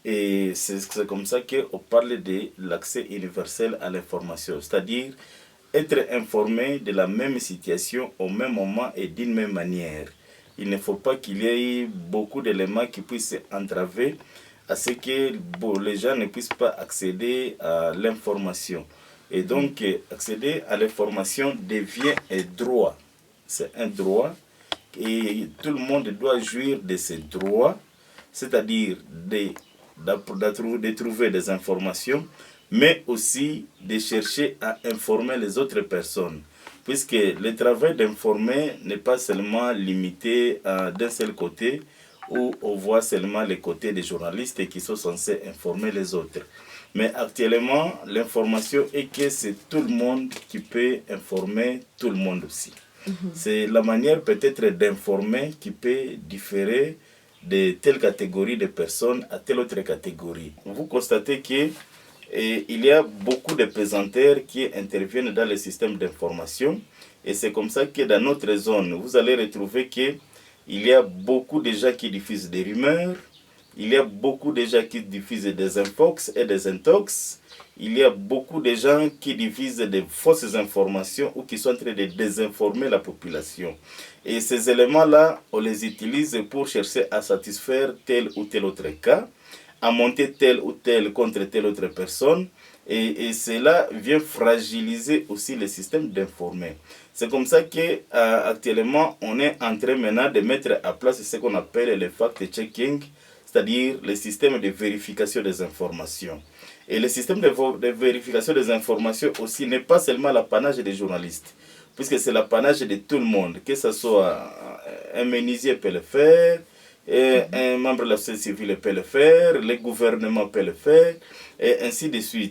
Et c'est comme ça qu'on parle de l'accès universel à l'information, c'est-à-dire être informé de la même situation au même moment et d'une même manière. Il ne faut pas qu'il y ait beaucoup d'éléments qui puissent entraver à ce que les gens ne puissent pas accéder à l'information. Et donc, accéder à l'information devient un droit. C'est un droit et tout le monde doit jouir de ces droits, c'est-à-dire de trouver des informations, mais aussi de chercher à informer les autres personnes. Puisque le travail d'informer n'est pas seulement limité d'un seul côté, où on voit seulement les côtés des journalistes qui sont censés informer les autres. Mais actuellement, l'information est que c'est tout le monde qui peut informer tout le monde aussi. C'est la manière peut-être d'informer qui peut différer de telle catégorie de personnes à telle autre catégorie. Vous constatez qu'il y a beaucoup de pesanteurs qui interviennent dans le système d'information et c'est comme ça que dans notre zone, vous allez retrouver qu'il y a beaucoup de gens qui diffusent des rumeurs, il y a beaucoup de gens qui diffusent des infox et des intox, il y a beaucoup de gens qui diffusent des fausses informations ou qui sont en train de désinformer la population. Et ces éléments-là, on les utilise pour chercher à satisfaire tel ou tel autre cas, à monter tel ou tel contre telle autre personne. Et cela vient fragiliser aussi le système d'informer. C'est comme ça qu'actuellement, on est en train maintenant de mettre à place ce qu'on appelle le fact-checking, c'est-à-dire le système de vérification des informations. Et le système de vérification des informations aussi n'est pas seulement l'apanage des journalistes, puisque c'est l'apanage de tout le monde, que ce soit un menuisier peut le faire, et un membre de la société civile peut le faire, le gouvernement peut le faire, et ainsi de suite.